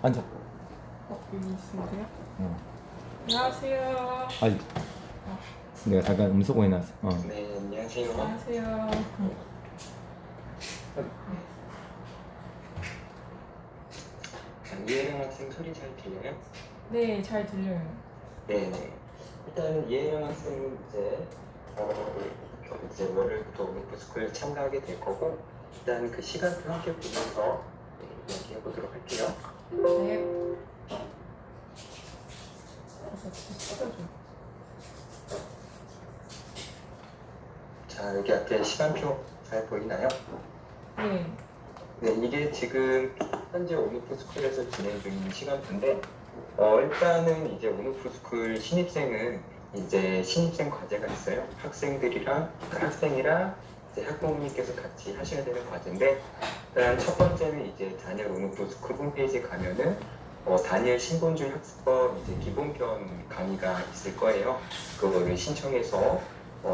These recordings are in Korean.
앉아. 여기 있으세요? 어. 안녕하세요. 아니, 내가 잠깐 음소거 해놨어. 네, 안녕하세요. 안녕하세요. 이혜령 학생 소리 잘 들려요? 네, 잘 들려요. 네네. 일단 이혜령 학생은 이제 월요일부터 오픈스쿨 참가하게 될 거고, 일단 그 시간표 함께 보면서 이야기해 보도록 할게요. 네. 씻어줘. 자, 여기 앞에 시간표 잘 보이나요? 네. 네, 이게 지금 현재 오픈스쿨에서 진행 중인 시간표인데, 일단은 이제 오픈스쿨 신입생은 이제 신입생 과제가 있어요. 학생이랑 이제 학부모님께서 같이 하셔야 되는 과제인데, 일단 첫 번째는 이제 다니엘 오픈스쿨 홈페이지에 가면은 다니엘 신본주의 학습법 이제 기본편 강의가 있을 거예요. 그거를 신청해서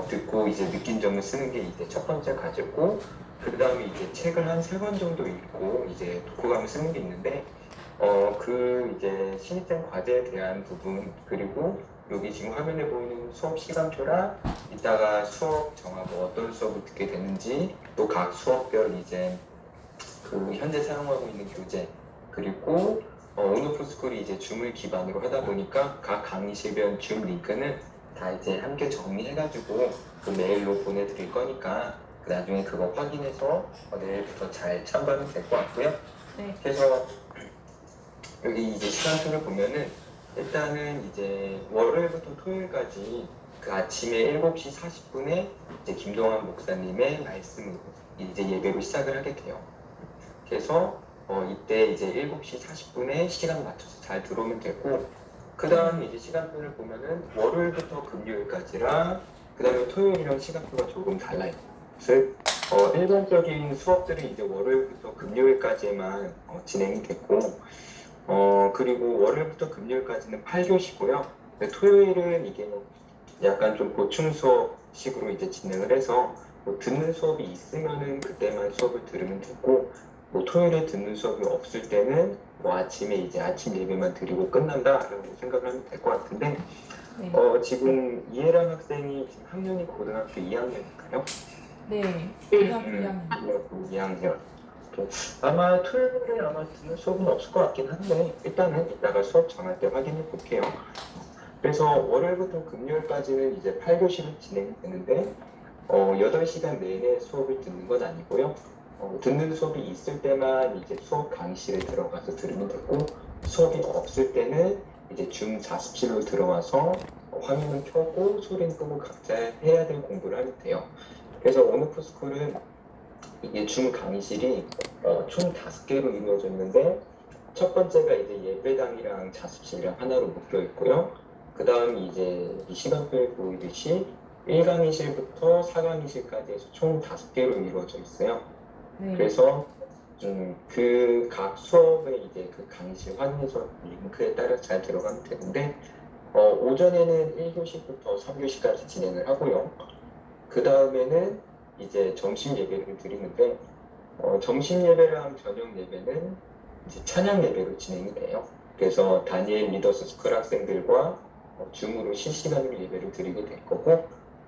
듣고 이제 느낀 점을 쓰는 게 이제 첫 번째 과제고, 그 다음에 이제 책을 한 3권 정도 읽고 이제 독후감을 쓰는 게 있는데, 그 이제 신입생 과제에 대한 부분, 그리고 여기 지금 화면에 보이는 수업 시간표랑 이따가 수업 정하고 어떤 수업을 듣게 되는지, 또 각 수업별 이제 그 현재 사용하고 있는 교재, 그리고 온오프스쿨이 이제 줌을 기반으로 하다 보니까 각 강의실별 줌 링크는 다 이제 함께 정리해가지고 그 메일로 보내드릴 거니까 나중에 그거 확인해서 내일부터 잘 참고하면 될 것 같고요. 네. 그래서 여기 이제 시간표를 보면은 일단은 이제 월요일부터 토요일까지 그 아침에 7시 40분에 이제 김동환 목사님의 말씀으로 이제 예배로 시작을 하게 돼요. 그래서 이때 이제 7시 40분에 시간 맞춰서 잘 들어오면 되고, 그 다음에 이제 시간표를 보면은 월요일부터 금요일까지랑 그 다음에 토요일이랑 시간표가 조금 달라요. 즉 일반적인 수업들은 이제 월요일부터 금요일까지만 진행이 됐고, 그리고 월요일부터 금요일까지는 8교시고요. 토요일은 이게 약간 좀 보충 수업식으로 이제 진행을 해서 듣는 수업이 있으면은 그때만 수업을 들으면 되고, 토요일에 듣는 수업이 없을 때는 아침에 이제 아침 예배만 드리고 끝난다라고 생각을 하면 될 것 같은데, 네. 지금 이혜랑 학생이 지금 학년이 고등학교 2학년인가요? 네. 고등학교 2학년. 2학년. 아마 토요일에 아마 듣는 수업은 없을 것 같긴 한데, 일단은 이따가 수업 정할 때 확인해 볼게요. 그래서 월요일부터 금요일까지는 이제 8교시로 진행이 되는데, 8시간 내내 수업을 듣는 건 아니고요. 듣는 수업이 있을 때만 이제 수업 강의실에 들어가서 들으면 되고, 수업이 없을 때는 이제 줌 자습실로 들어와서 화면을 켜고 소리는 끄고 각자 해야 될 공부를 하면 돼요. 그래서 온오프스쿨은 이게 줌 강의실이 총 5개로 이루어져 있는데, 첫 번째가 이제 예배당이랑 자습실이랑 하나로 묶여 있고요. 그 다음이 이제 이 시간표에 보이듯이 1강의실부터 4강의실까지 해서 총 5개로 이루어져 있어요. 네. 그래서 그 각 수업에 이제 그 강의실 확인해서 링크에 따라 잘 들어가면 되는데, 오전에는 1교시부터 3교시까지 진행을 하고요. 그 다음에는 이제 점심 예배를 드리는데, 점심 예배랑 저녁 예배는 이제 찬양 예배로 진행이 돼요. 그래서 다니엘 리더스 스쿨 학생들과 줌으로 실시간으로 예배를 드리게 될 거고,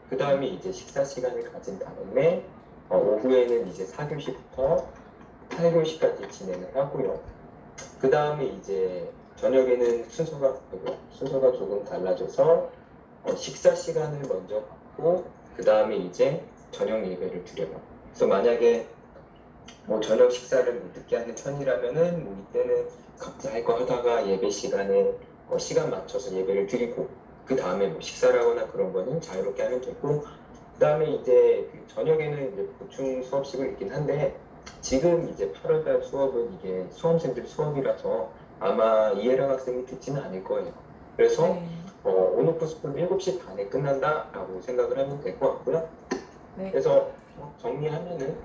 그 다음에 이제 식사 시간을 가진 다음에 오후에는 이제 4교시부터 8교시까지 진행을 하고요. 그 다음에 이제 저녁에는 순서가 조금 달라져서 식사 시간을 먼저 갖고, 그 다음에 이제 저녁 예배를 드려요. 그래서 만약에 저녁 식사를 못 듣게 하는 편이라면은 이때는 각자 할 거 하다가 예배 시간에 시간 맞춰서 예배를 드리고, 그 다음에 식사를 하거나 그런 거는 자유롭게 하면 되고, 그 다음에 이제 저녁에는 이제 보충 수업식으로 있긴 한데, 지금 이제 8월달 수업은 이게 수험생들 수업이라서 아마 이해랑 학생이 듣지는 않을 거예요. 그래서 네. 온오프스쿨 7시 반에 끝난다라고 생각을 하면 될 것 같고요. 네. 그래서 정리하면은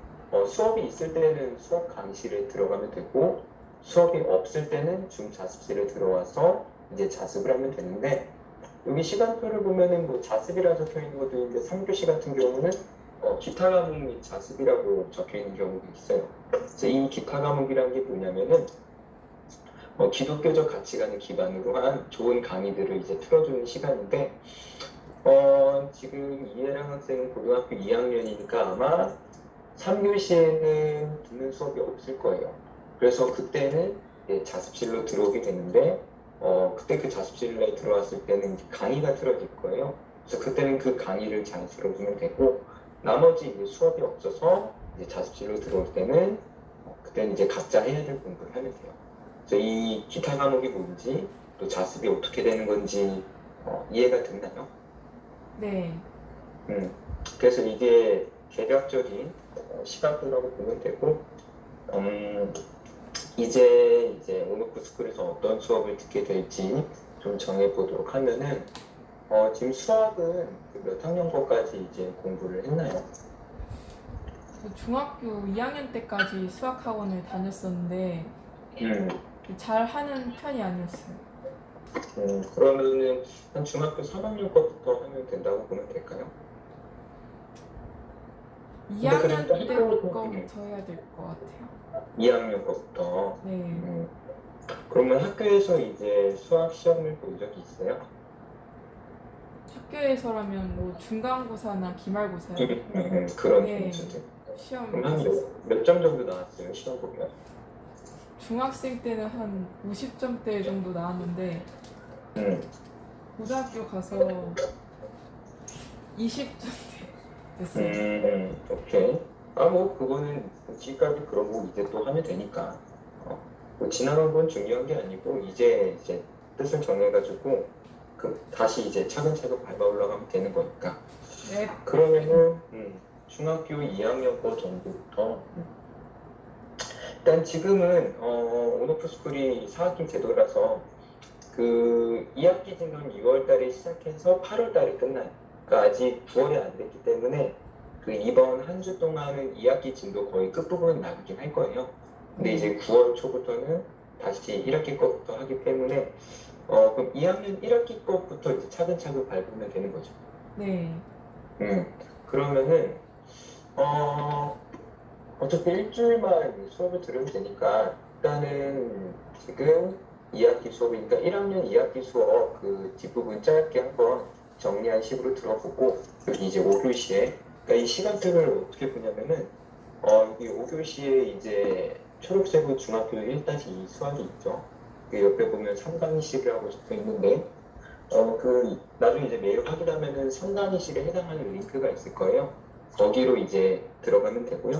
수업이 있을 때는 수업 강의실에 들어가면 되고, 수업이 없을 때는 줌 자습실에 들어와서 이제 자습을 하면 되는데, 여기 시간표를 보면은 자습이라 적혀 있는 것도 있는데 3교시 같은 경우는 기타 과목 및 자습이라고 적혀 있는 경우도 있어요. 그래서 이 기타 과목이라는 게 뭐냐면은 기독교적 가치관을 기반으로 한 좋은 강의들을 이제 틀어주는 시간인데, 지금 이해랑 학생은 고등학교 2학년이니까 아마 3교시에는 듣는 수업이 없을 거예요. 그래서 그때는 자습실로 들어오게 되는데, 그때 그 자습실에 들어왔을 때는 이제 강의가 틀어질 거예요. 그래서 그때는 그 강의를 잘 들어주면 되고, 나머지 이제 수업이 없어서 이제 자습실로 들어올 때는 그때는 이제 각자 해야 될 공부를 하면 돼요. 그래서 이 기타 과목이 뭔지, 또 자습이 어떻게 되는 건지 이해가 됐나요? 네. 그래서 이게 개별적인 시간표라고 보면 되고, 이제 온오프 스쿨에서 어떤 수업을 듣게 될지 좀 정해보도록 하면은, 지금 수학은 몇 학년 거까지 이제 공부를 했나요? 중학교 2학년 때까지 수학 학원을 다녔었는데 잘 하는 편이 아니었어요. 그러면은 한 중학교 3학년 거부터 하면 된다고 보면 될까요? 2학년 그래도 때부터 해야 될 것 같아요. 2학년 거부터. 네. 그러면 학교에서 이제 수학 시험을 본 적이 있어요? 학교에서라면 뭐 중간고사나 기말고사요. 그런 네. 점수들. 시험 그럼 한 몇 점 정도 나왔어요, 시험 보면? 중학생 때는 한 50점대 정도 나왔는데 고등학교 가서 20점대 됐어요. 오케이. 뭐 그거는 지금까지 그러고 이제 또 하면 되니까. 뭐 지나간 건 중요한 게 아니고 이제 뜻을 정해가지고 다시 이제 차근차근 밟아 올라가면 되는 거니까. 네. 그러면은 중학교 2학년 거 정도부터 일단 지금은 온오프 스쿨이 4학기 제도라서 그 2학기 진도는 6월 달에 시작해서 8월 달에 끝나요. 그러니까 아직 9월이 안 됐기 때문에 그 이번 한 주 동안은 2학기 진도 거의 끝부분 나가긴 할 거예요. 근데 이제 9월 초부터는 다시 1학기 거부터 하기 때문에 그럼 2학년 1학기 거부터 이제 차근차근 밟으면 되는 거죠. 네. 그러면은 어차피 일주일만 수업을 들으면 되니까 일단은 지금 2학기 수업이니까 1학년 2학기 수업 그 뒷부분 짧게 한번 정리한 식으로 들어보고 여기 이제 5교시에 그러니까 이 시간표를 어떻게 보냐면은 이 5교시에 이제 초록색은 중학교 1-2 수학이 있죠. 그 옆에 보면 3강의실이라고 적혀 있는데 그 나중에 이제 메일 확인하면은 3강의실에 해당하는 링크가 있을 거예요. 거기로 이제 들어가면 되고요.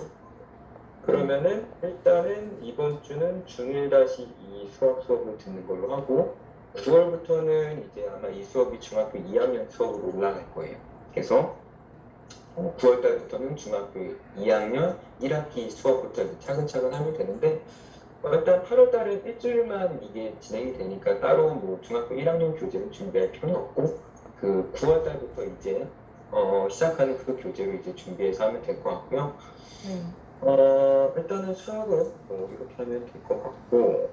그러면은 일단은 이번 주는 중1-2 수학 수업을 듣는 걸로 하고 9월부터는 이제 아마 이 수업이 중학교 2학년 수업으로 올라갈 거예요. 그래서 9월 달부터는 중학교 2학년 1학기 수업부터 차근차근 하면 되는데 일단 8월 달은 일주일만 이게 진행이 되니까 따로 뭐 중학교 1학년 교재를 준비할 필요는 없고 그 9월 달부터 이제 시작하는 그 교재로 이제 준비해서 하면 될 것 같고요. 일단은 수학은 이렇게 하면 될 것 같고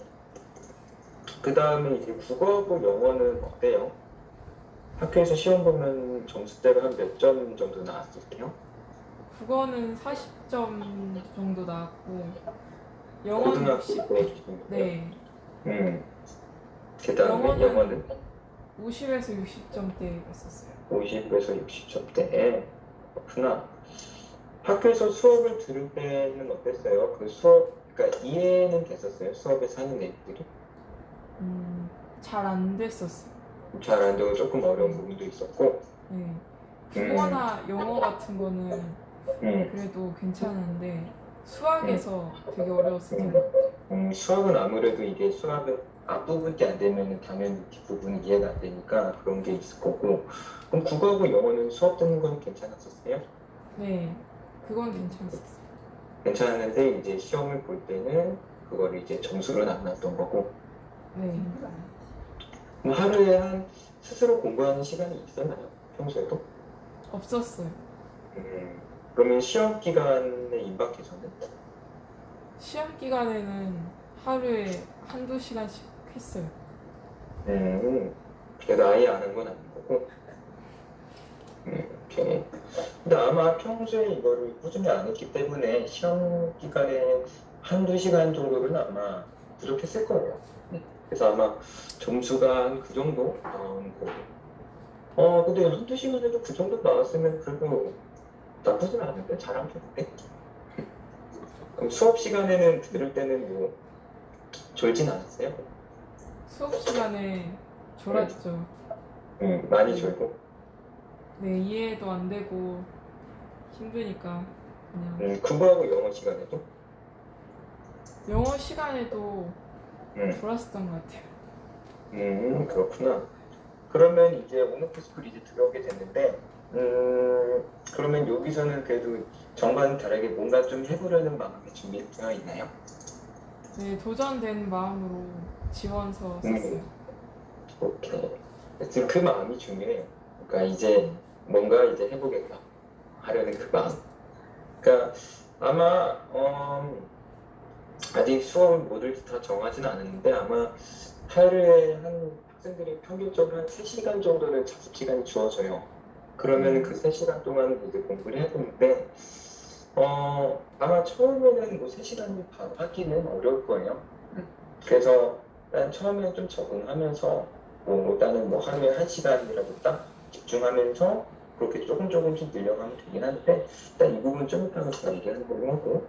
그 다음에 이제 국어하고 영어는 어때요? 학교에서 시험 보면 점수대가 한 몇 점 정도 나왔을까요? 국어는 40점 정도 나왔고 영어는 고등학교 60. 때 기준이요? 네. 그 다음에 영어는 50에서 60점대였었어요. 50에서 60점대. 그렇구나. 학교에서 수업을 들을 때는 어땠어요? 그 수업, 그러니까 이해는 됐었어요? 수업에서 하는 내용들이? 잘 안 됐었어요. 잘 안 되고 조금 어려운 부분도 있었고. 네. 국어나 영어 같은 거는 그래도 괜찮은데 수학에서 되게 어려웠어요. 수학은 아무래도 이게 수학은 앞부분이 안 되면 당연히 뒷부분이 이해가 안 되니까 그런 게 있을 거고. 그럼 국어하고 영어는 수업 듣는 건 괜찮았었어요? 네. 그건 괜찮았었어요. 괜찮았는데 이제 시험을 볼 때는 그거를 이제 점수로 나눴던 거고. 네. 그럼 하루에 한 스스로 공부하는 시간이 있었나요? 평소에도? 없었어요. 그러면 시험 기간에 임박해서는? 시험 기간에는 하루에 한두 시간씩 했어요. 그래도 아예 안 한 건 아닌 거고. 오케이. 근데 아마 평소에 이거를 꾸준히 안 했기 때문에 시험 기간에 한두 시간 정도는 아마 부족했을 거예요. 그래서 아마 점수가 한 그 정도 나오는 거고. 근데 한두 시간에도 그 정도 나왔으면 그래도 나쁘진 않은데? 잘한 편인데? 그럼 수업 시간에는 들을 때는 뭐 졸진 않았어요? 수업 시간에 졸았죠. 많이 졸고. 네, 이해도 안 되고 힘드니까 그냥 국어하고 영어 시간에도? 영어 시간에도 음, 졸았었던 것 같아요. 그렇구나. 그러면 이제 오노프스쿨 이제 들어오게 됐는데, 그러면 여기서는 그래도 전과는 다르게 뭔가 좀 해보려는 마음이 준비되어 있나요? 네, 도전된 마음으로 지원서 썼어요. 오케이. 지금 그 마음이 중요해요. 그러니까 이제 뭔가 이제 해보겠다 하려는 그 마음. 그러니까 아마 아직 수업을 모두 다 정하진 않았는데 아마 하루에 한 학생들이 평균적으로 한 3시간 정도는 자습 시간이 주어져요. 그러면 그 3시간 동안 이제 공부를 해보는데 아마 처음에는 뭐 3시간이 바로 하기는 어려울 거예요. 그래서 일단 처음에는 좀 적응하면서 뭐 일단은 뭐 하루에 1시간이라도 딱 집중하면서 그렇게 조금씩 늘려가면 되긴 한데 일단 이 부분 좀 이따가 제가 얘기하는 걸로 하고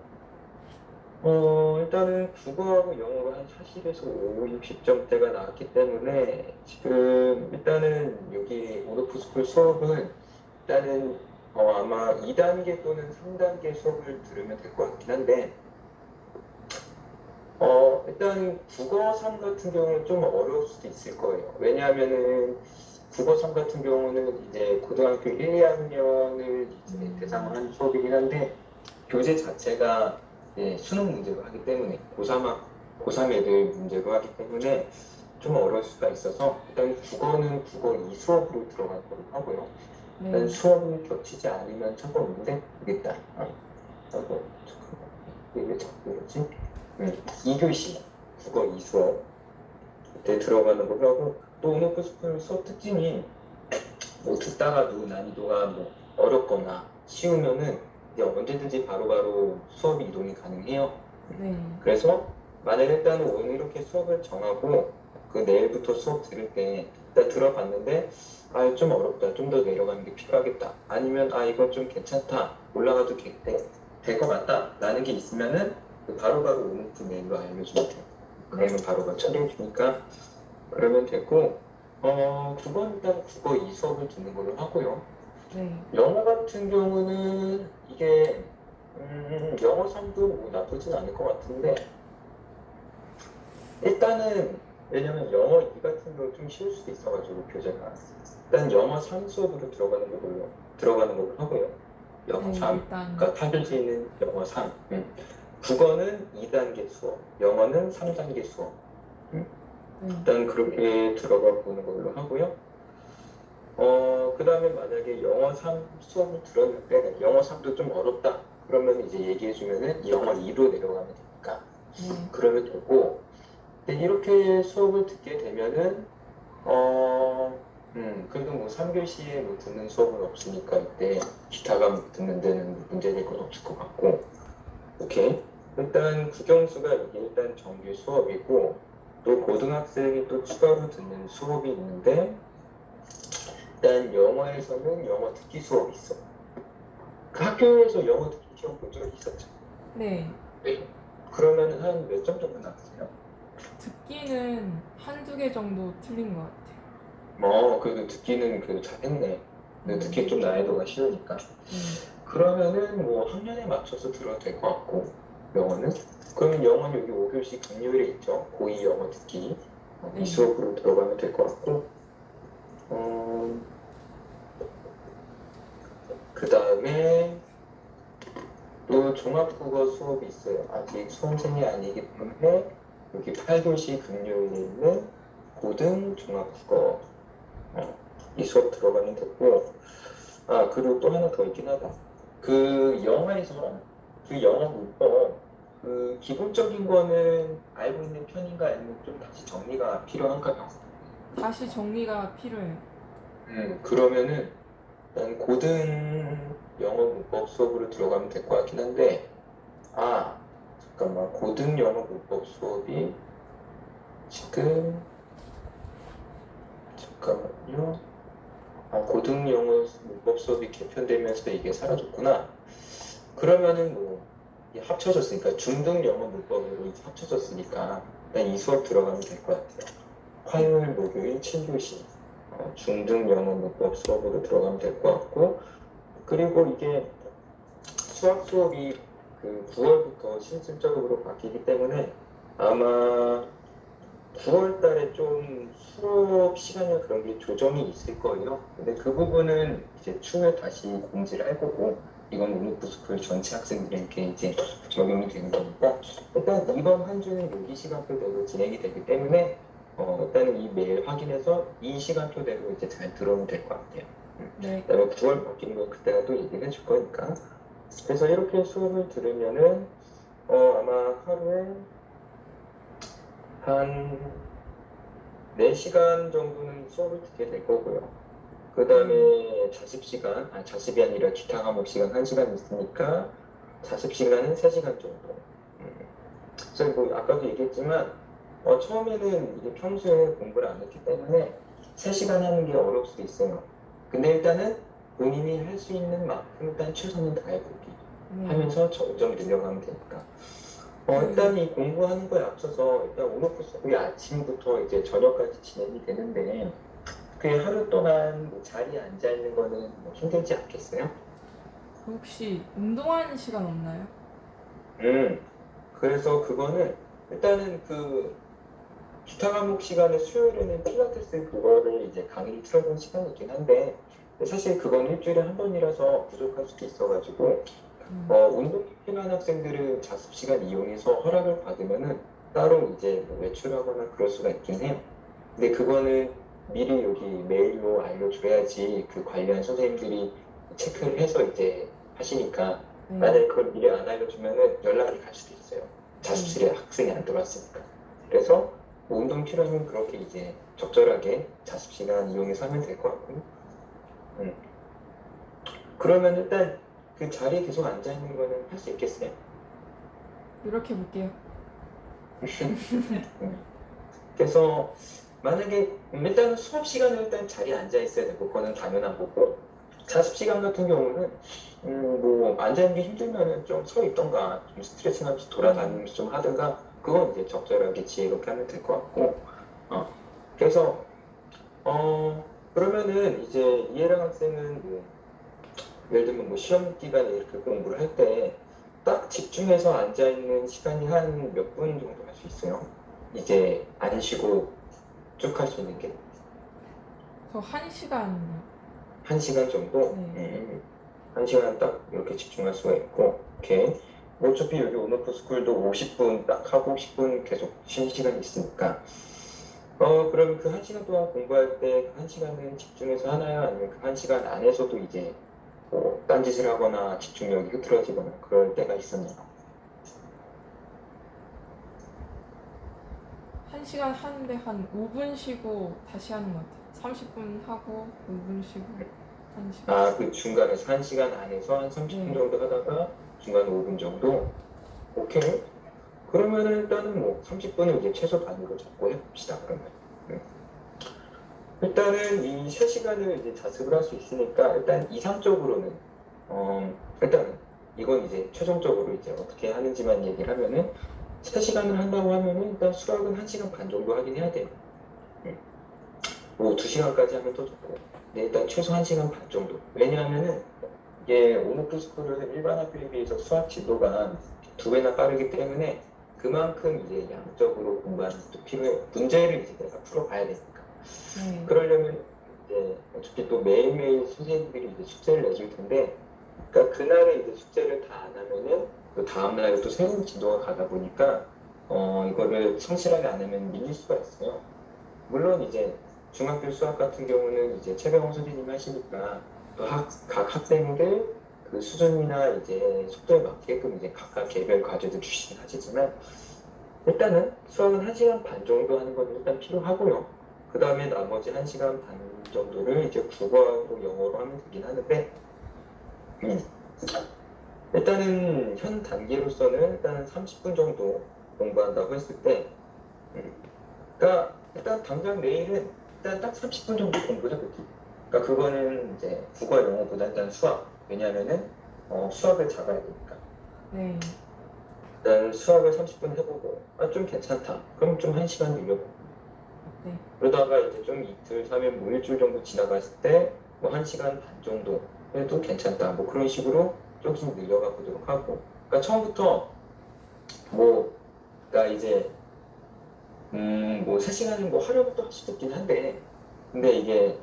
일단은 국어하고 영어로 한 40에서 5, 60점대가 나왔기 때문에 지금 일단은 여기 오노프스쿨 수업은 일단은 아마 2단계 또는 3단계 수업을 들으면 될 것 같긴 한데 일단 국어 3 같은 경우는 좀 어려울 수도 있을 거예요. 왜냐하면은 국어 3 같은 경우는 이제 고등학교 1, 2학년을 이제 대상으로 한 수업이긴 한데 교재 자체가 수능 문제로 하기 때문에 고3 애들 문제로 하기 때문에 좀 어려울 수가 있어서 일단 국어는 국어 2 수업으로 들어갈 거로 하고요. 일단 수업이 겹치지 않으면 상관없는데 일단 잠깐만 이게 왜 자꾸 이러지? 2교시 국어 2 수업 그때 들어가는 걸로 하고 또 오노프스쿨 수업 특징이 뭐 듣다가도 난이도가 뭐 어렵거나 쉬우면은 이제 언제든지 바로바로 수업이 이동이 가능해요. 그래서 만약에 일단은 오늘 이렇게 수업을 정하고 그 내일부터 수업 들을 때 일단 들어봤는데 좀 어렵다, 좀 더 내려가는 게 필요하겠다, 아니면 이거 좀 괜찮다, 올라가도 될 것 같다 라는 게 있으면은 바로바로 오늘 메일로 알려주면 돼요. 그러면 바로바로 처리해주니까 그러면 되고 국어는 일단 국어 2 수업을 듣는 걸로 하고요. 영어 같은 경우는 이게 영어 3도 뭐 나쁘진 않을 것 같은데 일단은 왜냐면 영어 2 같은 경우 좀 쉬울 수도 있어가지고 교재가 일단 영어 3 수업으로 들어가는 걸로 하고요. 영어 3 그러니까 타교지는 영어 3 국어는 2단계 수업, 영어는 3단계 수업 일단 그렇게 들어가 보는 걸로 하고요. 그 다음에 만약에 영어 3 수업을 들었는데 영어 3도 좀 어렵다 그러면 이제 얘기해주면은 영어 2로 내려가면 되니까 그러면 되고 근데 이렇게 수업을 듣게 되면은 그래도 뭐 3교시에 뭐 듣는 수업은 없으니까 이때 기타 과목 듣는 데는 문제될 건 없을 것 같고 오케이. 일단 국영수가 이게 일단 정규 수업이고 또 고등학생이 또 추가로 듣는 수업이 있는데 일단 영어에서는 영어 듣기 수업이 있어. 그 학교에서 영어 듣기 시험 본 적 있었죠? 네. 그러면 한 몇 점 정도 나왔어요? 듣기는 한두 개 정도 틀린 것 같아요. 그래도 듣기는 그래도 잘했네. 듣기 좀 난이도가 쉬우니까. 그러면은 뭐 학년에 맞춰서 들어도 될 것 같고 영어는? 그러면 영어는 여기 5교시 금요일에 있죠. 고2 영어 듣기 이 수업으로 들어가면 될 것 같고 그 다음에 또 종합국어 수업이 있어요. 아직 수험생이 아니기 때문에 여기 8교시 금요일에 있는 고등 종합국어 이 수업 들어가면 됐고 그리고 또 하나 더 있긴 하다. 그 영어에서 그 영어 문법 그 기본적인 거는 알고 있는 편인가 아니면 좀 다시 정리가 필요한가요? 다시 정리가 필요해요. 그러면은 일단 고등 영어 문법 수업으로 들어가면 될 것 같긴 한데 잠깐만 고등 영어 문법 수업이 지금 잠깐만요. 고등영어 문법 수업이 개편되면서 이게 사라졌구나. 그러면은 뭐 이게 합쳐졌으니까 중등영어 문법으로 이제 합쳐졌으니까 일단 이 수업 들어가면 될 것 같아요. 화요일, 목요일, 7교시 중등영어 문법 수업으로 들어가면 될 것 같고, 그리고 이게 수학 수업이 그 9월부터 실질적으로 바뀌기 때문에 아마 9월 달에 좀 수업 시간이나 그런 게 조정이 있을 거예요. 근데 그 부분은 이제 추후에 다시 공지를 할 거고, 이건 오늘부스쿨 전체 학생들에게 이제 적용이 되는 거니까, 일단 이번 한 주는 여기 시간표대로 진행이 되기 때문에, 일단은 이 메일 확인해서 이 시간표대로 이제 잘 들어오면 될 것 같아요. 네. 그다음에 9월 바뀐 거 그때가 또 얘기를 해줄 거니까. 그래서 이렇게 수업을 들으면은, 아마 하루에 한 4시간 정도는 수업을 듣게 될 거고요. 그 다음에 자습이 아니라 기타 과목 시간 1시간 있으니까 자습 시간은 3시간 정도. 그래서 뭐 아까도 얘기했지만 처음에는 이게 평소에 공부를 안 했기 때문에 3시간 하는 게 어려울 수도 있어요. 근데 일단은 본인이 할 수 있는 만큼 일단 최선을 다해보기 하면서 점점 늘려가면 되니까. 일단 이 공부하는 거에 앞서서 일단 오늘부터 아침부터 이제 저녁까지 진행이 되는데 그 하루 동안 뭐 자리에 앉아 있는 거는 뭐 힘들지 않겠어요? 혹시 운동하는 시간 없나요? 그래서 그거는 일단은 그 기타 과목 시간에 수요일에는 필라테스 그거를 이제 강의를 틀어본 시간이 있긴 한데 사실 그건 일주일에 한 번이라서 부족할 수도 있어가지고 운동이 필요한 학생들은 자습 시간 이용해서 허락을 받으면은 따로 이제 뭐 외출하거나 그럴 수가 있긴 해요. 근데 그거는 미리 여기 메일로 알려줘야지 그 관련 선생님들이 체크를 해서 이제 하시니까 만약에 그걸 미리 안 알려주면은 연락이 갈 수도 있어요. 자습실에 학생이 안 들어왔으니까. 그래서 뭐 운동 필요하면 그렇게 이제 적절하게 자습 시간 이용해서 하면 될 것 같고요. 그러면 일단 그 자리에 계속 앉아 있는 거는 할 수 있겠어요? 이렇게 볼게요. 그래서 만약에 일단은 수업 시간은 일단 자리에 앉아 있어야 되고 그거는 당연한 거고, 자습 시간 같은 경우는 뭐 앉아 있는 게 힘들면은 좀 서 있던가 좀 스트레칭하면서 돌아다니면서 좀 하든가 그건 이제 적절하게 지혜롭게 하면 될 것 같고. 그래서 그러면은 이제 이해랑 학생은 뭐 예를 들면 뭐 시험 기간에 이렇게 공부를 할 때 딱 집중해서 앉아 있는 시간이 한 몇 분 정도 할 수 있어요? 이제 안 쉬고 쭉 할 수 있는 게 저 1시간. 1시간 정도? 네. 1시간 딱 이렇게 집중할 수가 있고, 이렇게 뭐 어차피 여기 오너프 스쿨도 50분 딱 하고 10분 계속 쉬는 시간이 있으니까 그럼 그 1시간 동안 공부할 때 그 1시간은 집중해서 하나요? 아니면 그 1시간 안에서도 이제 뭐 딴짓을 하거나 집중력이 흐트러지거나 그럴 때가 있었나요? 1시간 하는데 한 5분 쉬고 다시 하는 것 같아요. 30분 하고 5분 쉬고 1시간. 그 중간에서 1시간 안에서 한 30분 정도 하다가 중간에 5분 정도? 오케이. 그러면은 일단은 뭐 30분은 이제 최소 단위로 잡고 해봅시다. 그러면 일단은 이 3시간을 이제 자습을 할 수 있으니까 일단 이상적으로는 일단 이건 이제 최종적으로 이제 어떻게 하는지만 얘기를 하면은 3시간을 한다고 하면은 일단 수학은 1시간 반 정도 하긴 해야 돼요. 뭐 2시간까지 하면 더 좋고, 근데 일단 최소 1시간 반 정도. 왜냐하면은 이게 오너프스쿨은 일반 학교에 비해서 수학 진도가 2배나 빠르기 때문에 그만큼 이제 양적으로 공부하는 것도 필요해요. 문제를 이제 내가 풀어봐야 되니까. 그러려면 이제 어차피 또 매일매일 선생님들이 이제 숙제를 내줄 텐데, 그러니까 그날에 이제 숙제를 다 안 하면은 그 다음날에 또 새로운 진도가 가다 보니까 이거를 성실하게 안 하면 밀릴 수가 있어요. 물론 이제 중학교 수학 같은 경우는 이제 최병호 선생님이 하시니까 또 각 학생들 그 수준이나 이제 속도에 맞게끔 이제 각각 개별 과제도 주시긴 하시지만 일단은 수학은 1시간 반 정도 하는 건 일단 필요하고요. 그 다음에 나머지 1시간 반 정도를 이제 국어하고 영어로 하면 되긴 하는데 일단은 현 단계로서는 일단은 30분 정도 공부한다고 했을 때 그러니까 일단 당장 내일은 일단 딱 30분 정도 공부해볼게. 그러니까 그거는 이제 국어 영어보다 일단 수학. 왜냐하면은 수학을 잡아야 되니까. 네. 일단 수학을 30분 해보고 좀 괜찮다. 그럼 좀 1시간 늘려보고. 네. 그러다가 이제 좀 이틀, 3일, 뭐 일주일 정도 지나갔을 때 뭐 1시간 반 정도 해도 괜찮다. 뭐 그런 식으로 조금씩 늘려가 보도록 하고. 그러니까 처음부터 뭐 그러니까 이제 뭐 3시간은 뭐 하려면 또 할 수도 있긴 한데 근데 이게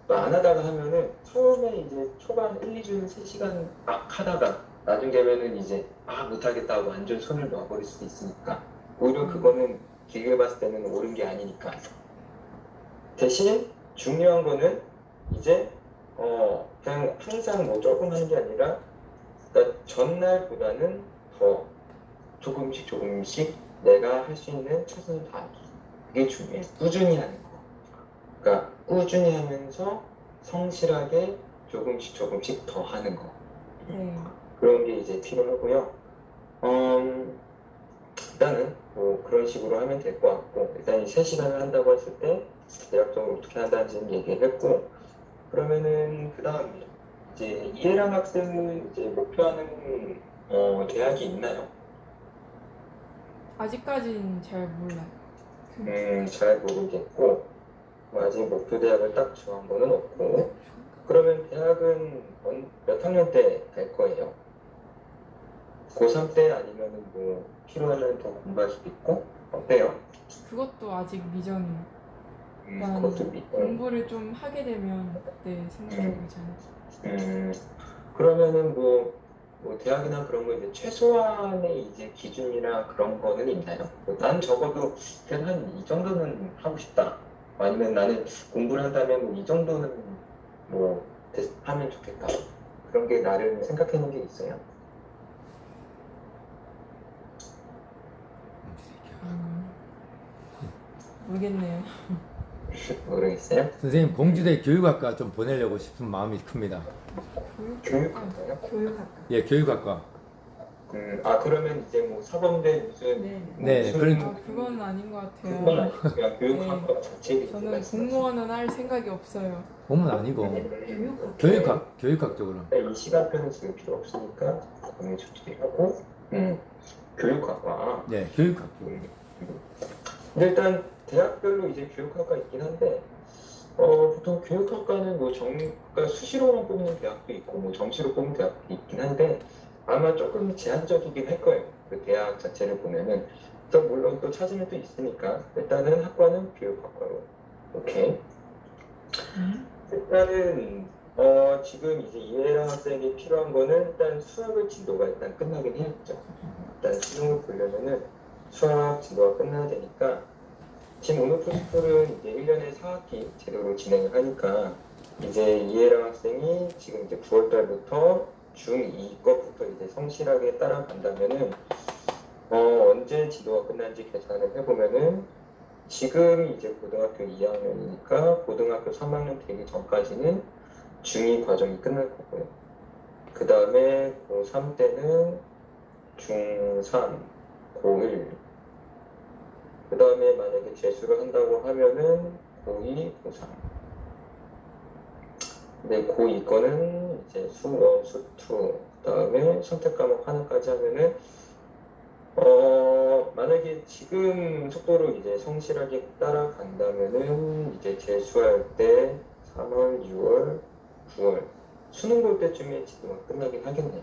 뭐 안 하다가 하면은 처음에 이제 초반 1, 2주 3시간 막 하다가 나중 되면은 이제 못하겠다 하고 완전 손을 놔버릴 수도 있으니까 오히려 그거는 길게 봤을 때는 옳은 게 아니니까 대신 중요한 거는 이제 그냥 항상 뭐 조금 하는 게 아니라 그러니까 전날보다는 더 조금씩 내가 할 수 있는 최선을 다하기. 그게 중요해. 꾸준히 하는 거. 그러니까 꾸준히 하면서 성실하게 조금씩 더 하는 거. 네. 그런 게 이제 필요하고요. 일단은 뭐 그런 식으로 하면 될 것 같고 일단 이 3시간을 한다고 했을 때 대략적으로 어떻게 한다는지는 얘기를 했고 그러면은 그 다음에 이제 이해랑 학생은 이제 목표하는 대학이 있나요? 아직까지는 잘 몰라요. 잘 모르겠고 아직 목표 대학을 딱 정한 거는 없고 그러면 대학은 몇 학년 때 갈 거예요? 고3 때 아니면은 뭐 필요하면 더 공부할 수도 있고 어때요? 그것도 아직 미정이에요. 일단 그것도 믿고 공부를 좀 하게 되면 그때 생각해보지 않을까. 그러면은 뭐 대학이나 그런 거 이제 최소한의 이제 기준이나 그런 거는 있나요? 난 적어도 그래도 한 이 정도는 하고 싶다. 아니면 나는 공부를 한다면 뭐이 정도는 뭐 하면 좋겠다. 그런 게 나름 생각해 놓은 게 있어요. 모르겠네요. 모르겠어요? 선생님 봉주대 교육학과 좀 보내려고 싶은 마음이 큽니다. 교육학과요? 교육학과. 예, 교육학과. 그러면 이제 뭐 사범대 무슨 네. 네, 무슨 그러니까 그건 아닌 것 같아요. 그건 아니고 그냥 교육학과 자체를 저는 말씀하시는 공무원은 할 생각이 없어요. 공은 아니고 교육학. 교육학적으로. 이 시간표는 지금 필요 없으니까 공유 조치하고 교육학과. 네, 교육학. 근데 일단 대학별로 이제 교육학과 있긴 한데 보통 교육학과는 뭐 그러니까 수시로만 뽑는 대학도 있고 뭐 정시로 뽑는 대학도 있긴 한데 아마 조금 제한적이긴 할 거예요. 그 대학 자체를 보면은 또 물론 또 찾으면 또 있으니까 일단은 학과는 교육학과로. 오케이. 일단은 지금 이제 이해랑 학생이 필요한 거는 일단 수학의 진도가 일단 끝나긴 해야죠. 일단 수능을 보려면은 수학 진도가 끝나야 되니까 지금 오늘 프로젝트는 이제 1년에 4학기 제도로 진행을 하니까 이제 이해랑 학생이 지금 이제 9월 달부터 중2 것부터 이제 성실하게 따라간다면은 언제 지도가 끝난지 계산을 해보면은 지금 이제 고등학교 2학년이니까 고등학교 3학년 되기 전까지는 중2 과정이 끝날 거고요. 그 다음에 고3 때는 중3, 고1, 그 다음에 만약에 재수를 한다고 하면은 고2, 고3. 근데 고2 거는 이제 수1, 수2, 그 다음에 선택 과목 하나까지 하면은 만약에 지금 속도로 이제 성실하게 따라간다면은 이제 재수할 때 3월, 6월, 9월 수능 볼 때쯤에 지도가 끝나긴 하겠네요.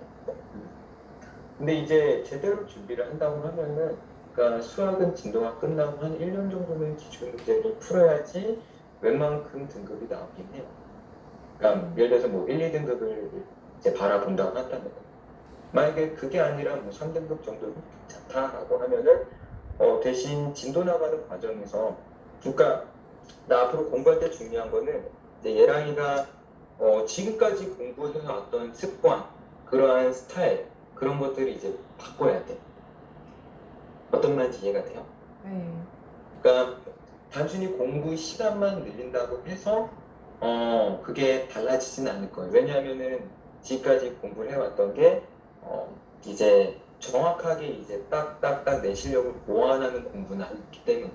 근데 이제 제대로 준비를 한다고 하면은 그러니까 수학은 진도가 끝나고 한 1년 정도는 기출 문제를 풀어야지 웬만큼 등급이 나오긴 해요. 그러니까 예를 들어서 뭐 1, 2등급을 이제 바라본다고 한다면 만약에 그게 아니라 뭐 3등급 정도는 괜찮다라고 하면은 대신 진도 나가는 과정에서 그러니까 나 앞으로 공부할 때 중요한 거는 이제 예랑이가 지금까지 공부해서 왔던 습관, 그러한 스타일 그런 것들을 이제 바꿔야 돼. 어떤 말인지 이해가 돼요? 네. 그러니까 단순히 공부 시간만 늘린다고 해서 그게 달라지진 않을 거예요. 왜냐하면은 지금까지 공부를 해왔던 게 이제 정확하게 이제 딱딱딱 내 실력을 보완하는 공부는 아니기 때문에.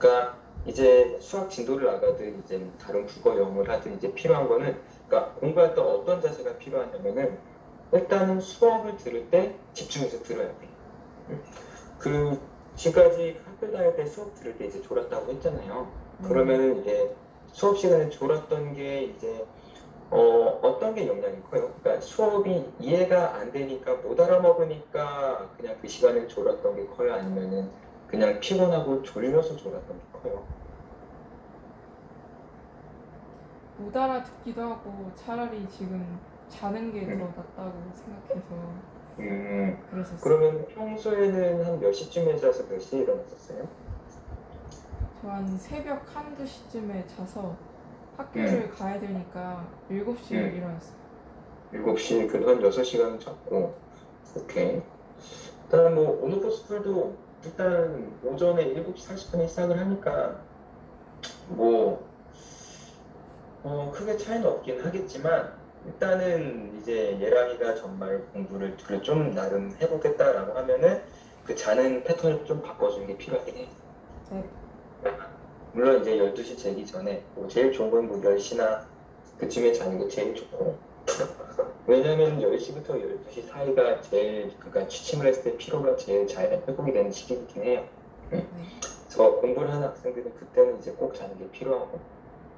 그러니까 이제 수학 진도를 나가든 이제 다른 국어 영어를 하든 이제 필요한 거는 그러니까 공부할 때 어떤 자세가 필요하냐면은 일단은 수업을 들을 때 집중해서 들어야 돼. 그 지금까지 학교 다닐 때 수업 들을 때 이제 졸았다고 했잖아요. 그러면은 이제 수업 시간에 졸았던 게 이제 어떤 게 영향이 커요? 그러니까 수업이 이해가 안 되니까 못 알아먹으니까 그냥 그 시간에 졸았던 게 커요? 아니면은 그냥 피곤하고 졸려서 졸았던 게 커요? 못 알아듣기도 하고 차라리 지금 자는 게 더 낫다고 생각해서 그랬었어요. 그러면 평소에는 한 몇 시쯤에 자서 몇 시에 일어났었어요? 저 한 새벽 한두 시쯤에 자서 학교를 가야 되니까 7시에 일어났어요. 7시, 그래도 한 6시간 잤고, 오케이. 일단 뭐, 오늘도 스쿨도 일단 오전에 7시 40분에 시작을 하니까, 뭐, 크게 차이는 없긴 하겠지만, 일단은 이제 예랑이가 정말 공부를 좀 나름 해보겠다라고 하면은, 그 자는 패턴을 좀 바꿔주는 게 필요하긴 해. 네. 물론 이제 12시 재기 전에, 뭐 제일 좋은 건 뭐 10시나 그쯤에 자는 게 제일 좋고, 왜냐면 10시부터 12시 사이가 제일, 그러니까 취침을 했을 때 피로가 제일 잘 회복이 되는 시기이긴 해요. 그래서 공부를 하는 학생들은 그때는 이제 꼭 자는 게 필요하고.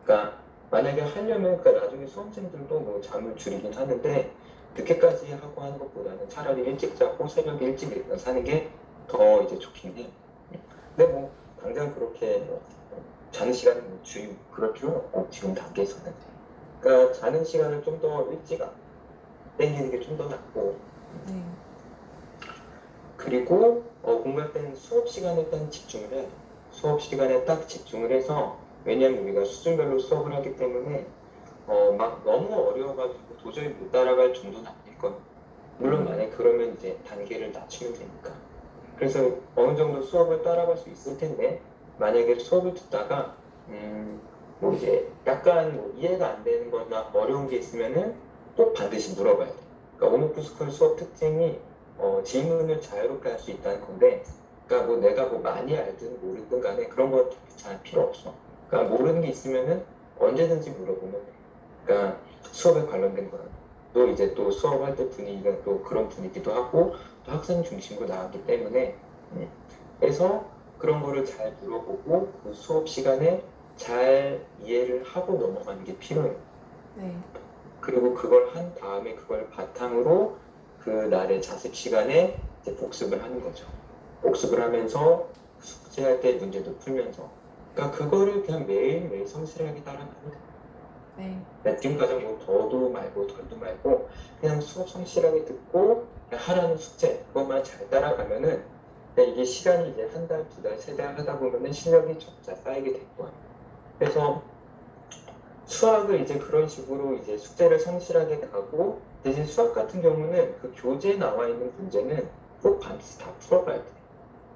그러니까 만약에 하려면, 그러니까 나중에 수험생들도 뭐 잠을 줄이긴 하는데, 늦게까지 하고 하는 것보다는 차라리 일찍 자고 새벽에 일찍 일어나서 하는 게 더 이제 좋긴 해요. 근데 뭐, 당장 그렇게 뭐 자는 시간을 뭐 그럴 필요는 없고, 지금 단계에서는. 그러니까 자는 시간을 좀 더 일찍 땡기는 게 좀 더 낫고, 네. 그리고 공부할 때는 수업 시간에 일단 집중을 해야 돼. 수업 시간에 딱 집중을 해서, 왜냐면 우리가 수준별로 수업을 하기 때문에 막 너무 어려워가지고 도저히 못 따라갈 정도는 아닐 거야. 물론 만약에 그러면 이제 단계를 낮추면 되니까. 그래서 어느 정도 수업을 따라갈 수 있을 텐데, 만약에 수업을 듣다가 뭐 이제 약간 뭐 이해가 안 되는 거나 어려운 게 있으면은 꼭 반드시 물어봐야 돼. 그러니까 오너프스쿨 수업 특징이 질문을 자유롭게 할 수 있다는 건데, 그러니까 뭐 내가 뭐 많이 알든 모르든 간에 그런 거 잘 필요 없어. 그러니까 모르는 게 있으면은 언제든지 물어보면 돼. 그러니까 수업에 관련된 거는 또 이제 또 수업할 때 분위기가 또 그런 분위기도 하고 또 학생 중심으로 나왔기 때문에 그래서 그런 거를 잘 물어보고 그 수업 시간에 잘 이해를 하고 넘어가는 게 필요해요. 네. 그리고 그걸 한 다음에 그걸 바탕으로 그 날의 자습 시간에 이제 복습을 하는 거죠. 복습을 하면서 숙제할 때 문제도 풀면서. 그러니까 그거를 그냥 매일매일 성실하게 따라가면 돼요. 네. 지금까지 뭐 더도 말고 덜도 말고 그냥 수업 성실하게 듣고 그냥 하라는 숙제 그것만 잘 따라가면은 그냥 이게 시간이 이제 한 달, 두 달, 세 달 하다 보면은 실력이 점차 쌓이게 될 거예요. 그래서 수학을 이제 그런 식으로 이제 숙제를 성실하게 가고 대신 수학 같은 경우는 그 교재에 나와 있는 문제는 꼭 반드시 다 풀어봐야 돼.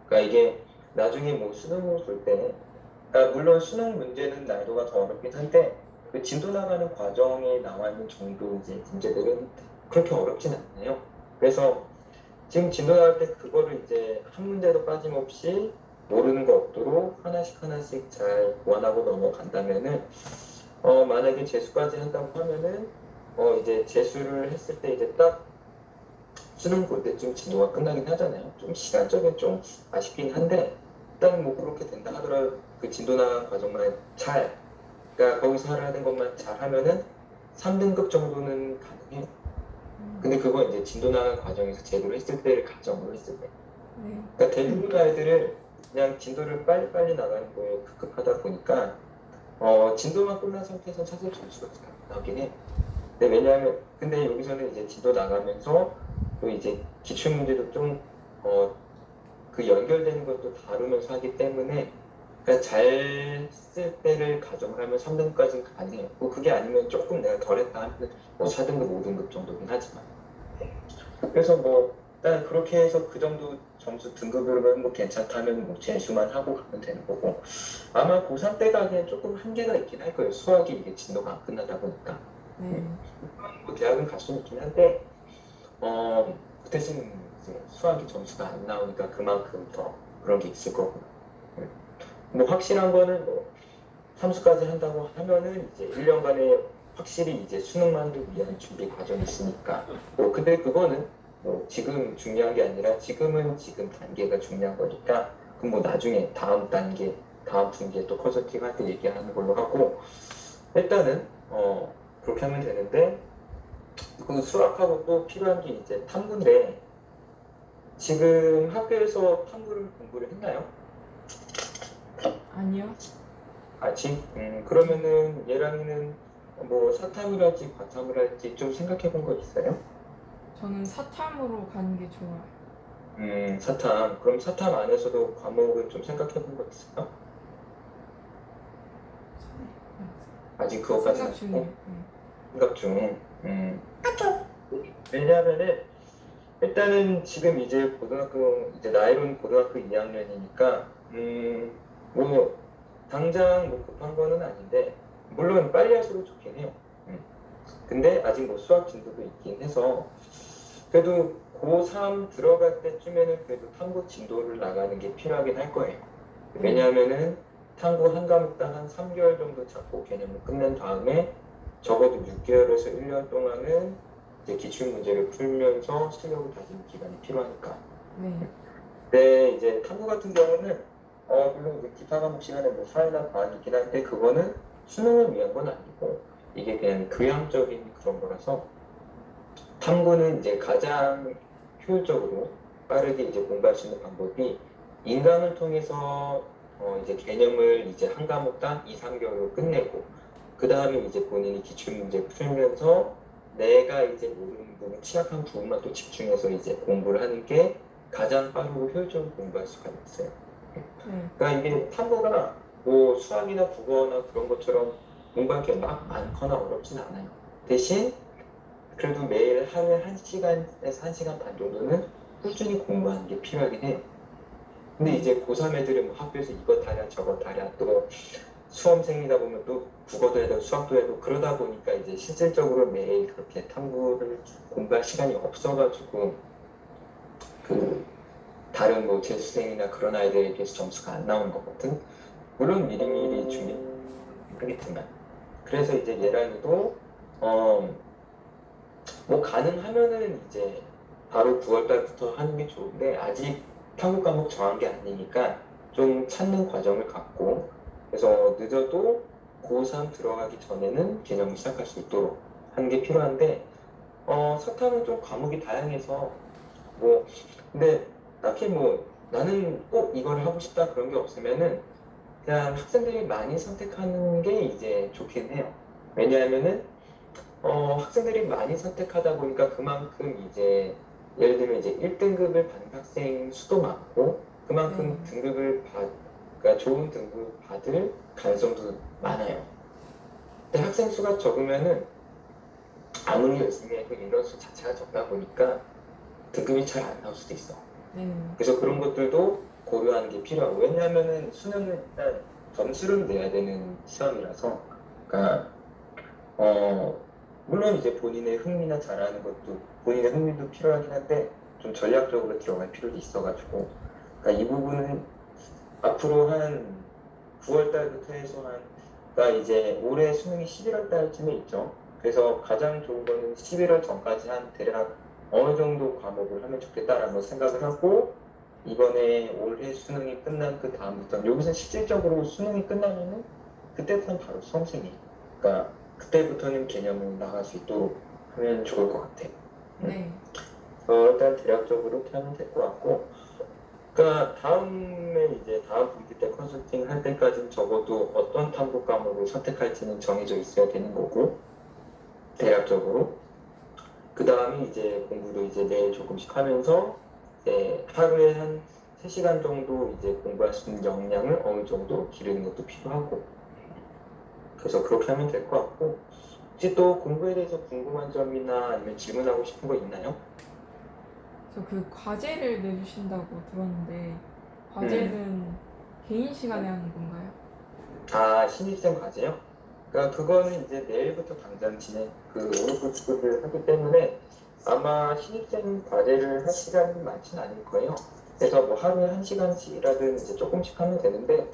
그러니까 이게 나중에 뭐 수능을 볼 때, 그러니까 물론 수능 문제는 난이도가 더 어렵긴 한데 그 진도 나가는 과정에 나와 있는 정도 이제 문제들은 그렇게 어렵진 않아요. 그래서 지금 진도 나갈 때 그거를 이제 한 문제도 빠짐없이 모르는 거 없도록 하나씩 하나씩 잘 보완하고 넘어간다면은 만약에 재수까지 한다고 하면은 이제 재수를 했을 때 이제 딱 수능 볼 때쯤 진도가 끝나긴 하잖아요. 좀 시간적인 좀 아쉽긴 한데 일단 뭐 그렇게 된다 하더라도 그 진도 나간 과정만 그러니까 거기서 하라는 것만 잘 하면은 3등급 정도는 가능해요. 근데 그거 이제 진도 나간 과정에서 제대로 했을 때를 가정으로 했을 때. 네. 그러니까 대부분 아이들을 그냥 진도를 빨리빨리 나가는 거에 급급하다 보니까 진도만 끝난 상태에서 사실 점수가 잘 나오긴 해. 근데 여기서는 이제 진도 나가면서 또 이제 기출문제도 좀, 그 연결되는 것도 다루면서 하기 때문에, 그러니까 잘 쓸 때를 가정을 하면 3등급까지는 가능해요. 뭐 그게 아니면 조금 내가 덜했다 하면 뭐 4등급, 5등급 정도긴 하지만. 그래서 뭐, 일단 그렇게 해서 그 정도 점수 등급으로 뭐 괜찮다면 뭐 재수만 하고 가면 되는 거고. 아마 고3 때 가기엔 조금 한계가 있긴 할 거예요. 수학이 이게 진도가 안 끝나다 보니까. 네. 뭐 대학은 갈 수는 있긴 한데, 그 대신 이제 수학이 점수가 안 나오니까 그만큼 더 그런 게 있을 거고. 뭐 확실한 거는 뭐 삼수까지 한다고 하면은 이제 1년간의 확실히 이제 수능만을 위한 준비 과정이 있으니까 뭐 근데 그거는 뭐 지금 중요한 게 아니라 지금은 지금 단계가 중요한 거니까 그럼 뭐 나중에 다음 단계 다음 분기에 또 컨설팅 할 때 얘기하는 걸로 하고 일단은 그렇게 하면 되는데 그 수학하고 또 필요한 게 이제 탐구인데 지금 학교에서 탐구를 공부를 했나요? 아니요. 아직? 그러면은 얘랑이는 뭐 사탐을 할지 과탐을 할지 좀 생각해 본 거 있어요? 저는 사탐으로 가는 게 좋아요. 사탐. 그럼 사탐 안에서도 과목은 좀 생각해 본 거 있어요? 아직 그것까지는 생각 중이에요. 없고? 생각 중. 왜냐하면은 일단은 지금 이제 고등학교 이제 나이로는 고등학교 2학년이니까 뭐 당장 뭐 급한 거는 아닌데 물론 빨리 할수록 좋긴 해요. 근데 아직 뭐 수학 진도도 있긴 해서 그래도 고3 들어갈 때쯤에는 그래도 탐구 진도를 나가는 게 필요하긴 할 거예요. 왜냐하면은 탐구 한 과목당 한 3개월 정도 잡고 개념을 끝낸 다음에 적어도 6개월에서 1년 동안은 이제 기출 문제를 풀면서 실력을 다지는 기간이 필요하니까. 네. 근데 이제 탐구 같은 경우는 물론 이제 기타 과목 시간에 뭐 사회나 과학이긴 한데 그거는 수능을 위한 건 아니고 이게 그냥 교양적인 그런 거라서 탐구는 이제 가장 효율적으로 빠르게 이제 공부할 수 있는 방법이 인강을 통해서 이제 개념을 이제 한 과목당 2, 3개월로 끝내고 그 다음에 이제 본인이 기출문제 풀면서 내가 이제 모르는 부분, 취약한 부분만 또 집중해서 이제 공부를 하는 게 가장 빠르고 효율적으로 공부할 수가 있어요. 그러니까 이게 탐구가 뭐 수학이나 국어나 그런 것처럼 공부할 게 막 많거나 어렵진 않아요. 대신 그래도 매일 하루에 1시간에서 1시간 반 정도는 꾸준히 공부하는 게 필요하긴 해요. 근데 이제 고3 애들은 뭐 학교에서 이것 하랴 저것 하랴 또 수험생이다 보면 또 국어도 해도 수학도 해도 그러다 보니까 이제 실질적으로 매일 그렇게 탐구를 공부할 시간이 없어가지고 그 다른 뭐 재수생이나 그런 아이들에 비해서 점수가 안 나오는 거거든. 물론 미리미리 준비하겠지만 그래서 이제 얘랑이도 뭐 가능하면은 이제 바로 9월달부터 하는 게 좋은데 아직 탐구 과목 정한 게 아니니까 좀 찾는 과정을 갖고 그래서 늦어도 고3 들어가기 전에는 개념을 시작할 수 있도록 하는 게 필요한데 사탐은 좀 과목이 다양해서 뭐 근데 딱히 뭐 나는 꼭 이걸 하고 싶다 그런 게 없으면은 그냥 학생들이 많이 선택하는 게 이제 좋긴 해요. 왜냐하면은 학생들이 많이 선택하다 보니까 그만큼 이제 예를 들면 이제 1등급을 받는 학생 수도 많고 그만큼 그러니까 좋은 등급 받을 가능성도 많아요. 근데 학생 수가 적으면은 아무리 열심히 해도 인원수 자체가 적다 보니까 등급이 잘 안 나올 수도 있어. 그래서 그런 것들도 고려하는 게 필요하고 왜냐하면은 수능은 일단 점수를 내야 되는 시험이라서 그러니까 물론 이제 본인의 흥미나 잘하는 것도 본인의 흥미도 필요하긴 한데 좀 전략적으로 들어갈 필요도 있어가지고 그러니까 이 부분은 앞으로 한 9월 달부터 해서 그러니까 이제 올해 수능이 11월 달쯤에 있죠. 그래서 가장 좋은 거는 11월 전까지 한 대략 어느 정도 과목을 하면 좋겠다라는 생각을 하고 이번에 올해 수능이 끝난 그 다음부터 여기서 실질적으로 수능이 끝나면은 그때부터는 바로 수험생이에요. 그러니까 그때부터는 개념을 나갈 수 있도록 하면 좋을 것 같아요. 네. 일단 대략적으로 이렇게 하면 될 것 같고 그러니까 다음에 이제 다음 분기 때 컨설팅 할 때까지는 적어도 어떤 탐구 과목을 선택할지는 정해져 있어야 되는 거고 대략적으로 그 다음에 이제 공부도 이제 매일 조금씩 하면서 이제 하루에 한 3시간 정도 이제 공부할 수 있는 역량을 어느 정도 기르는 것도 필요하고 그래서 그렇게 하면 될 것 같고 혹시 또 공부에 대해서 궁금한 점이나 아니면 질문하고 싶은 거 있나요? 저 그 과제를 내주신다고 들었는데 과제는 개인 시간에 하는 건가요? 아, 신입생 과제요? 그러니까 그거는 이제 내일부터 당장 오르프를 하기 때문에 아마 신입생 과제를 할 시간이 많지는 않을 거예요. 그래서 뭐 하루에 1시간씩이라든 이제 조금씩 하면 되는데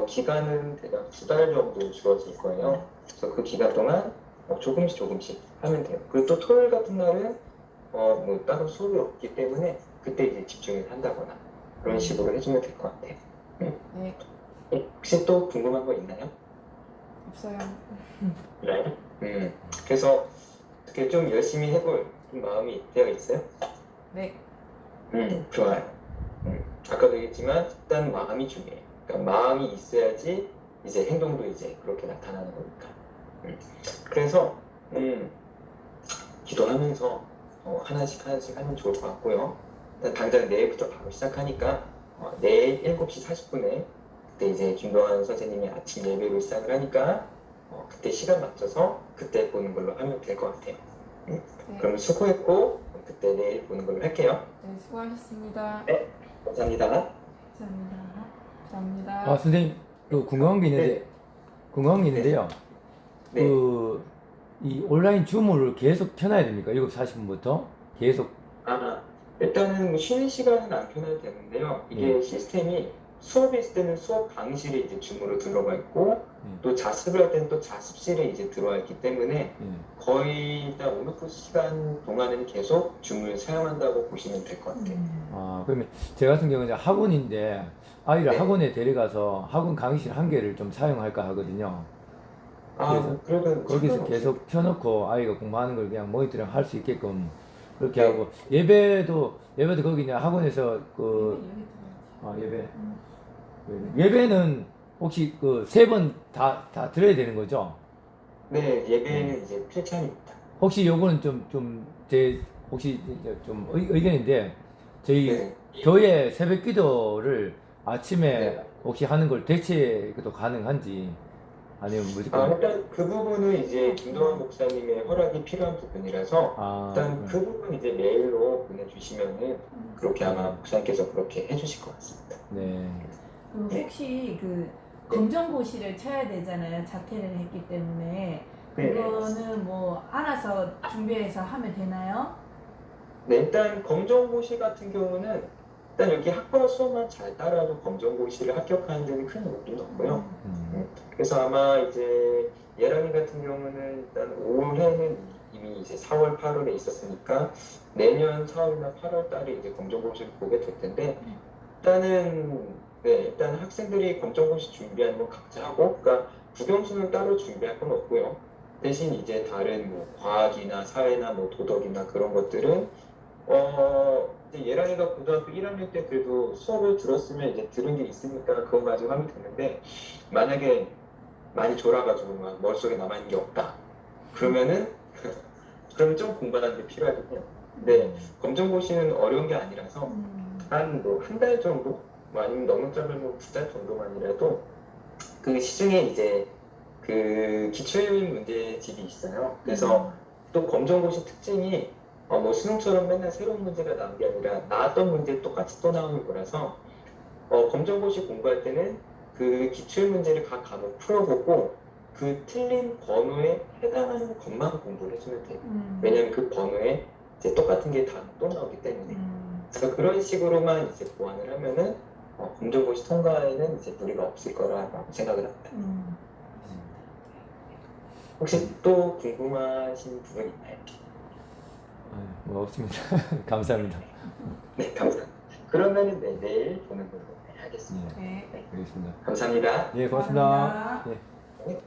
기간은 대략 2달 정도 주어질 거예요. 그래서 그 기간 동안 조금씩 하면 돼요. 그리고 또 토요일 같은 날은 뭐 따로 수업이 없기 때문에 그때 이제 집중을 한다거나 그런 식으로 해주면 될 것 같아요. 네, 혹시 또 궁금한 거 있나요? 없어요. 네. 그래서 어떻게 좀 열심히 해볼 마음이 되어 있어요? 네, 좋아요. 아까도 얘기했지만 일단 마음이 중요해요. 그러니까 마음이 있어야지 이제 행동도 이제 그렇게 나타나는 거니까. 그래서 기도하면서 하나씩 하면 좋을 것 같고요. 일단 당장 내일부터 바로 시작하니까 내일 7시 40분에 그때 이제 김도환 선생님이 아침 예배를 시작을 하니까 그때 시간 맞춰서 그때 보는 걸로 하면 될 것 같아요. 네, 그럼 수고했고 그때 내일 보는 걸로 할게요. 네, 수고하셨습니다. 네. 감사합니다. 감사합니다. 감사합니다. 아 선생님 그 궁금한 게 있는데요. 네. 이 온라인 줌을 계속 켜놔야 됩니까? 7시 40분부터 계속. 일단은 뭐 쉬는 시간은 안 켜놔도 되는데요. 이게 시스템이 수업이 있을 때는 수업 강의실에 이제 줌으로 들어가 있고 또 자습을 할 때는 또 자습실에 이제 들어와 있기 때문에 거의 일단 오늘 시간 동안은 계속 줌을 사용한다고 보시면 될 것 같아요. 그러면 제 같은 경우는 이제 학원인데 아이를 네. 학원에 데려가서 학원 강의실 한 개를 좀 사용할까 하거든요. 그래도 거기서 상관없어요. 계속 켜놓고 아이가 공부하는 걸 그냥 모니터링 할 수 있게끔 그렇게 네. 하고 예배도 거기 그냥 학원에서 예배는 혹시 그 3번 다 들어야 되는 거죠? 네, 예배는 이제 필참입니다. 혹시 요거는 혹시 좀 의견인데 저희 네. 교회 새벽 기도를 아침에 네. 혹시 하는 걸 대체도 가능한지 아니면 무조건 일단 그 부분은 이제 김도환 목사님의 허락이 필요한 부분이라서 일단 그 부분 이제 메일로 보내주시면은 그렇게 아마 목사님께서 그렇게 해주실 것 같습니다. 네. 그럼 혹시 그 검정고시를 쳐야 되잖아요. 자퇴를 했기 때문에 그거는 뭐 알아서 준비해서 하면 되나요? 네, 일단 검정고시 같은 경우는 일단 여기 학과 수업만 잘 따라도 검정고시를 합격하는 데는 큰 문제는 없고요. 그래서 아마 이제 예랑이 같은 경우는 일단 올해는 이미 이제 4월, 8월에 있었으니까 내년 4월이나 8월 달에 이제 검정고시를 보게 될 텐데 일단 학생들이 검정고시 준비하는 건 각자 하고, 그러니까 국영수는 따로 준비할 건 없고요. 대신 이제 다른 뭐 과학이나 사회나 뭐 도덕이나 그런 것들은 이제 예랑이가 고등학교 1학년 때 그래도 수업을 들었으면 이제 들은 게 있으니까 그건 가지고 하면 되는데 만약에 많이 졸아가지고 막 머릿속에 남아있는 게 없다 그러면은 그러면 좀 공부하는 게 필요하긴 해요. 근데 검정고시는 어려운 게 아니라서 한 뭐 한 달 정도 뭐 아니면 너무 짧으면 뭐 2달 정도만이라도 그 시중에 이제 그 기출 문제집이 있어요. 그래서 또 검정고시 특징이 뭐 수능처럼 맨날 새로운 문제가 나온 게 아니라 나왔던 문제 똑같이 또 나오는 거라서 검정고시 공부할 때는 그 기출 문제를 각 과목 풀어보고 그 틀린 번호에 해당하는 것만 공부를 해주면 돼요. 왜냐면 그 번호에 이제 똑같은 게 다 또 나오기 때문에. 그래서 그런 식으로만 이제 보완을 하면은 검정고시 통과에는 이제 무리가 없을 거라고 생각을 합니다. 혹시 또 궁금하신 부분 있나요? 뭐 없습니다. 감사합니다. 네, 감사합니다. 그러면은 내일 보는 걸로 하겠습니다. 네. 알겠습니다. 감사합니다. 예, 고맙습니다. 감사합니다. 예.